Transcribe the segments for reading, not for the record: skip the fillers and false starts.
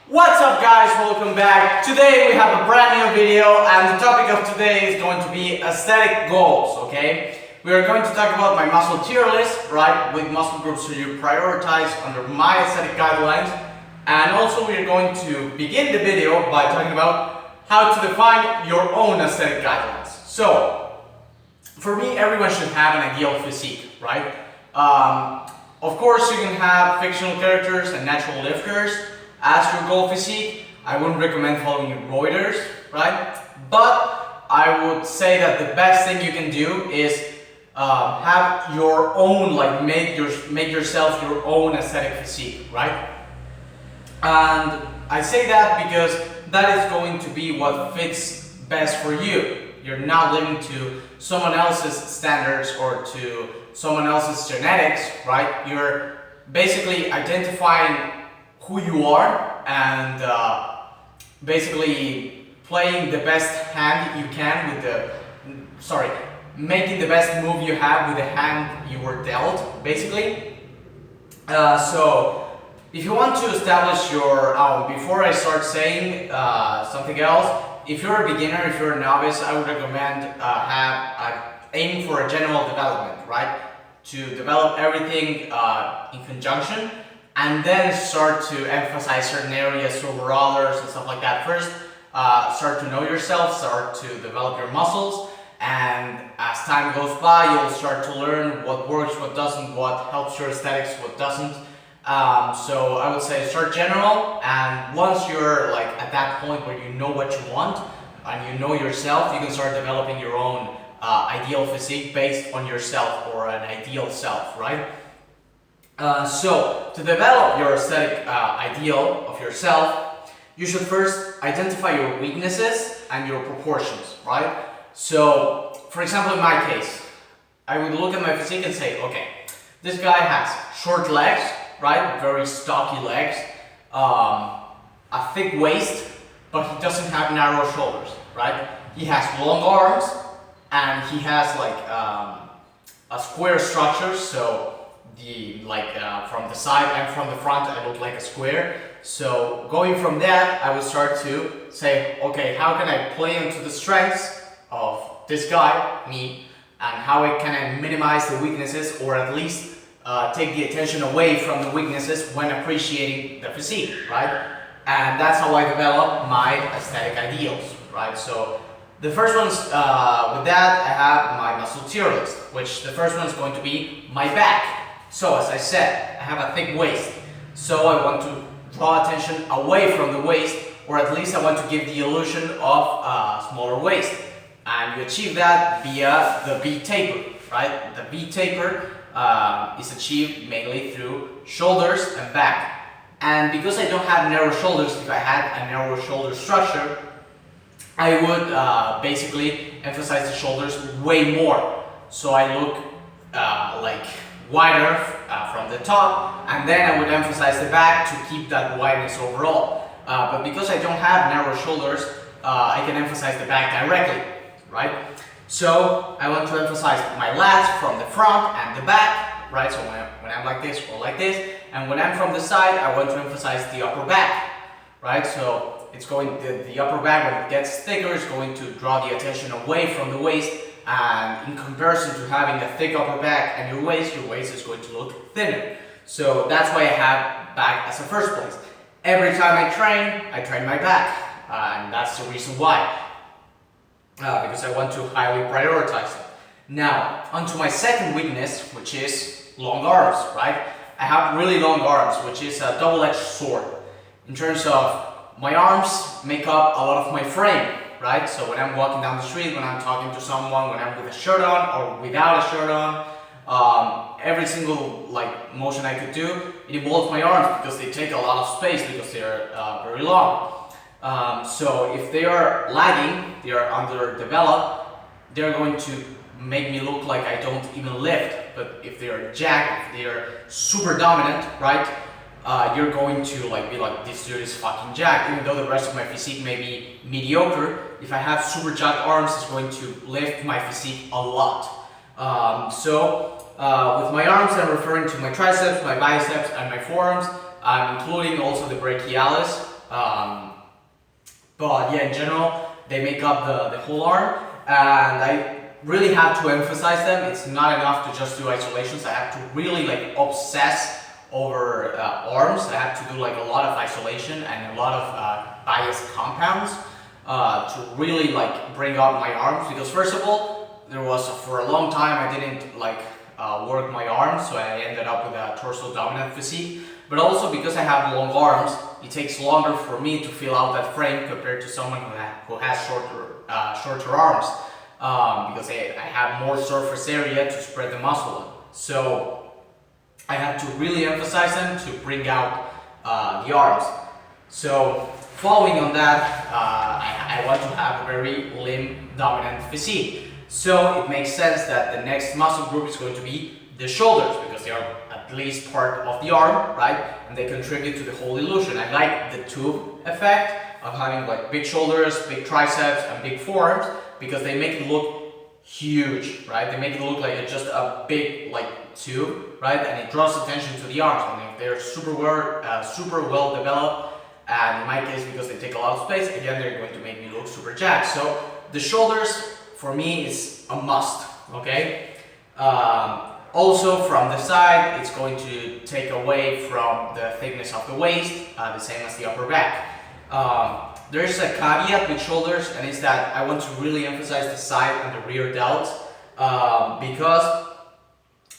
What's up guys, welcome back. Today we have a brand new video and the topic of today is going to be aesthetic goals, okay? We are going to talk about my muscle tier list, right, with muscle groups that you prioritize under my aesthetic guidelines, and also we are going to begin the video by talking about how to define your own aesthetic guidelines. So, for me, everyone should have an ideal physique, right? Of course, you can have fictional characters and natural lifters as your goal physique. I wouldn't recommend following Reuters, right? But I would say that the best thing you can do is have your own, like make yourself your own aesthetic physique, right? And I say that because that is going to be what fits best for you. You're not living to someone else's standards or to someone else's genetics, right? You're basically identifying who you are and basically playing the best hand you can with making the best move you have with the hand you were dealt, basically. So if you want to establish your before I start saying something else, if you're a beginner, if you're a novice, I would recommend aiming for a general development, right? To develop everything in conjunction, and then start to emphasize certain areas over others and stuff like that. First, start to know yourself, start to develop your muscles, and as time goes by, you'll start to learn what works, what doesn't, what helps your aesthetics, what doesn't. So I would say start general, and once you're like at that point where you know what you want and you know yourself, you can start developing your own ideal physique based on yourself or an ideal self, right? So to develop your aesthetic ideal of yourself, you should first identify your weaknesses and your proportions, right? So for example, in my case, I would look at my physique and say, okay, this guy has short legs, right? Very stocky legs, a thick waist, but he doesn't have narrow shoulders, right? He has long arms and he has like a square structure, so from the side and from the front I look like a square. So going from that, I would start to say, okay, how can I play into the strengths of this guy, me, and how can I minimize the weaknesses, or at least take the attention away from the weaknesses when appreciating the physique, right? And that's how I develop my aesthetic ideals, right? So the first one's, with that, I have my muscle tier list, which the first one is going to be my back. So as I said, I have a thick waist, so I want to draw attention away from the waist, or at least I want to give the illusion of a smaller waist. And you achieve that via the V taper, right? The V taper is achieved mainly through shoulders and back. And because I don't have narrow shoulders, if I had a narrow shoulder structure, I would basically emphasize the shoulders way more. So I look like wider from the top, and then I would emphasize the back to keep that wideness overall. But because I don't have narrow shoulders, I can emphasize the back directly, right? So I want to emphasize my lats from the front and the back, right? So when I'm like this or like this, and when I'm from the side, I want to emphasize the upper back, right? So it's going the upper back, when it gets thicker, is going to draw the attention away from the waist. And in comparison to having a thick upper back and your waist is going to look thinner. So that's why I have back as a first place. Every time I train my back, and that's the reason why. Because I want to highly prioritize it. Now, onto my second weakness, which is long arms, right? I have really long arms, which is a double-edged sword. In terms of my arms make up a lot of my frame, right? So when I'm walking down the street, when I'm talking to someone, when I'm with a shirt on or without a shirt on, every single motion I could do, it involves my arms because they take a lot of space because they're very long. So if they are lagging, they are underdeveloped, they're going to make me look like I don't even lift. But if they are jacked, if they are super dominant, right? You're going to be like, this dude is fucking jacked. Even though the rest of my physique may be mediocre, if I have super jacked arms, it's going to lift my physique a lot. With my arms, I'm referring to my triceps, my biceps, and my forearms. I'm including also the brachialis, But yeah, in general, they make up the whole arm, and I really have to emphasize them. It's not enough to just do isolations. I have to really like obsess over arms. I have to do like a lot of isolation and a lot of biased compounds to really like bring up my arms, because first of all, there was for a long time I didn't like work my arms, so I ended up with a torso dominant physique. But also because I have long arms, it takes longer for me to fill out that frame compared to someone who has shorter arms, because I have more surface area to spread the muscle on. So I have to really emphasize them to bring out the arms. So following on that, I want to have a very limb dominant physique. So it makes sense that the next muscle group is going to be the shoulders, because they are at least part of the arm, right? And they contribute to the whole illusion. I like the tube effect of having like big shoulders, big triceps, and big forearms, because they make it look huge, right? They make it look like just a big like tube, right? And it draws attention to the arms. And if they're super well developed, and in my case, because they take a lot of space, again, they're going to make me look super jacked. So the shoulders, for me, is a must, okay? Also from the side, it's going to take away from the thickness of the waist, the same as the upper back. There's a caveat with shoulders, and it's that I want to really emphasize the side and the rear delts, because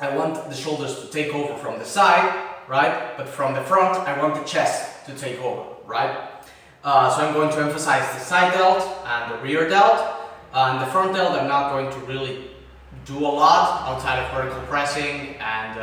I want the shoulders to take over from the side, right? But from the front, I want the chest to take over, right? So I'm going to emphasize the side delt and the rear delt. The front delt, I'm not going to really do a lot outside of vertical pressing and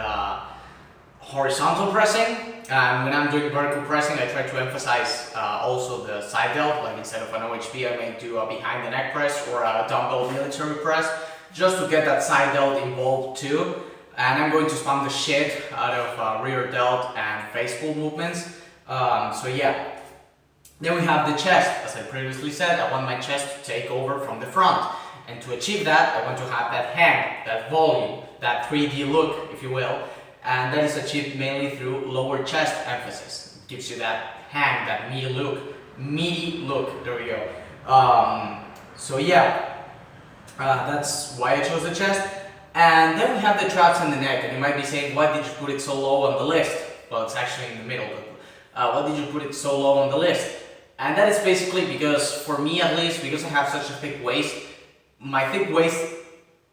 horizontal pressing. And when I'm doing vertical pressing, I try to emphasize also the side delt. Like instead of an OHP, I may do a behind the neck press or a dumbbell military press, just to get that side delt involved too. And I'm going to spam the shit out of rear delt and face pull movements. So yeah. Then we have the chest. As I previously said, I want my chest to take over from the front. And to achieve that, I want to have that hang, that volume, that 3D look, if you will. And that is achieved mainly through lower chest emphasis. It gives you that hang, that meaty look, there we go. So yeah, that's why I chose the chest. And then we have the traps and the neck. And you might be saying, why did you put it so low on the list? Well, it's actually in the middle. But why did you put it so low on the list? And that is basically because, for me at least, because I have such a thick waist, my thick waist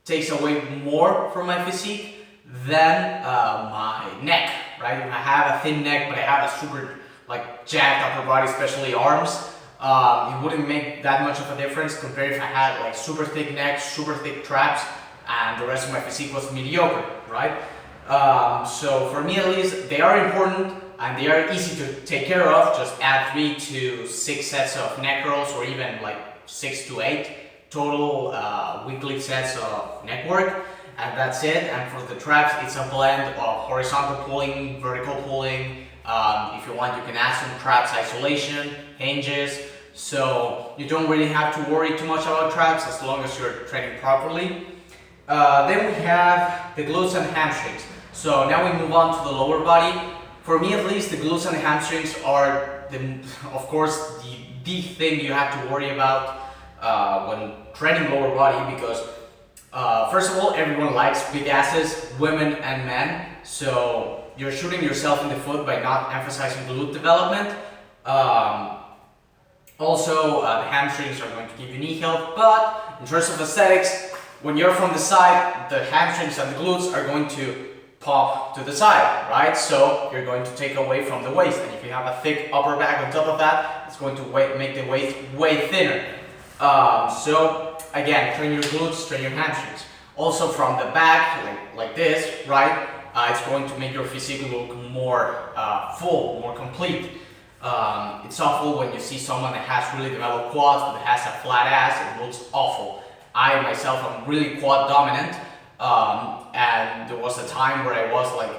takes away more from my physique than my neck, right? If I have a thin neck, but I have a super like jacked upper body, especially arms, it wouldn't make that much of a difference compared if I had like super thick neck, super thick traps, and the rest of my physique was mediocre, right? So for me at least, they are important. And they are easy to take care of. Just add 3 to 6 sets of neck rolls, or even like 6 to 8 total weekly sets of neck work, and that's it. And for the traps, it's a blend of horizontal pulling, vertical pulling. If you want, you can add some traps isolation, hinges, so you don't really have to worry too much about traps as long as you're training properly. Then we have the glutes and hamstrings. So now we move on to the lower body. For me at least, the glutes and the hamstrings are, of course, the thing you have to worry about when training lower body, because first of all, everyone likes big asses, women and men, so you're shooting yourself in the foot by not emphasizing glute development. Also, the hamstrings are going to give you knee health, but in terms of aesthetics, when you're from the side, the hamstrings and the glutes are going to pop to the side, right? So you're going to take away from the waist, and if you have a thick upper back on top of that, it's going to make the waist way thinner. So again, train your glutes, train your hamstrings. Also from the back, like this, right? It's going to make your physique look more full, more complete. It's awful when you see someone that has really developed quads but has a flat ass. It looks awful. I myself am really quad dominant. And there was a time where I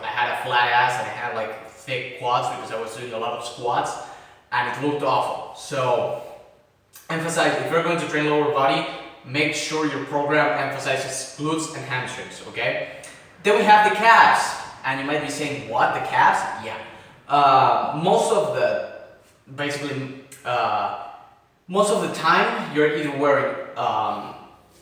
had a flat ass and I had like thick quads because I was doing a lot of squats, and it looked awful. So emphasize, if you're going to train lower body, make sure your program emphasizes glutes and hamstrings, okay? Then we have the calves, and you might be saying, what, the calves? Yeah. Most of the basically most of the time you're either wearing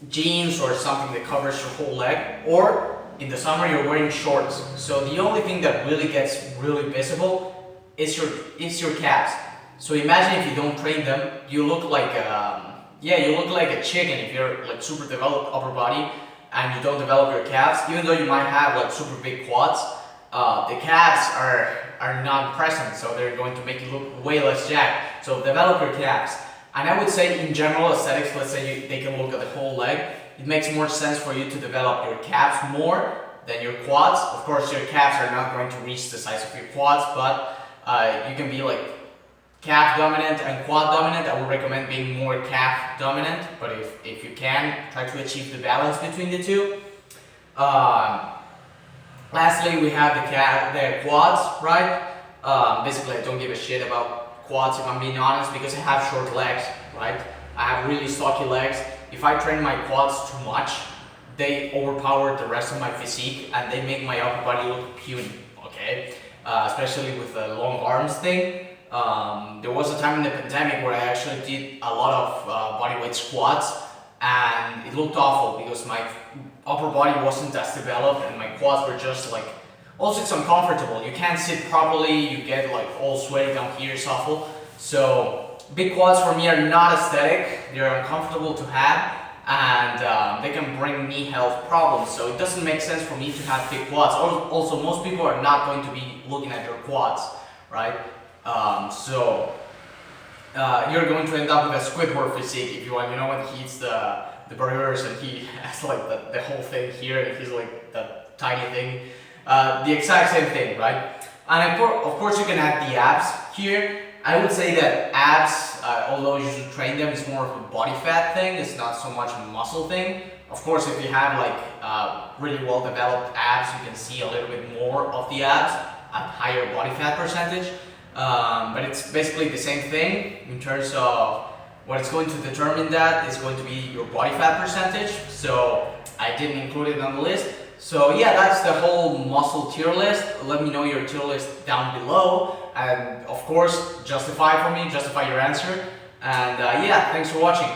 jeans or something that covers your whole leg, or in the summer you're wearing shorts. So the only thing that really gets really visible is your calves. So imagine if you don't train them, you look like you look like a chicken if you're like super developed upper body and you don't develop your calves. Even though you might have like super big quads, the calves are not present, so they're going to make you look way less jacked. So develop your calves. And I would say in general aesthetics, let's say they can look at the whole leg, it makes more sense for you to develop your calves more than your quads. Of course, your calves are not going to reach the size of your quads, but you can be like calf dominant and quad dominant. I would recommend being more calf dominant, but if you can, try to achieve the balance between the two. Lastly, we have the quads, right? Basically, I don't give a shit about quads if I'm being honest, because I have short legs, right? I have really stocky legs. If I train my quads too much, they overpower the rest of my physique and they make my upper body look puny, okay? Especially with the long arms thing. There was a time in the pandemic where I actually did a lot of bodyweight squats, and it looked awful because my upper body wasn't as developed and my quads were just like, also it's uncomfortable. You can't sit properly, you get like all sweaty down here, it's awful. So big quads for me are not aesthetic, they're uncomfortable to have, and they can bring knee health problems. So it doesn't make sense for me to have big quads. Also, most people are not going to be looking at your quads, right? You're going to end up with a Squidward physique if you want. You know when he eats the burgers and he has like the whole thing here and he's like that tiny thing. The exact same thing, right? And of course you can add the abs here. I would say that abs, although you should train them, is more of a body fat thing. It's not so much a muscle thing. Of course, if you have like really well developed abs, you can see a little bit more of the abs at higher body fat percentage. But it's basically the same thing in terms of what it's going to determine. That is going to be your body fat percentage. So I didn't include it on the list. So yeah, that's the whole muscle tier list. Let me know your tier list down below, and of course justify for me, justify your answer. And yeah, thanks for watching.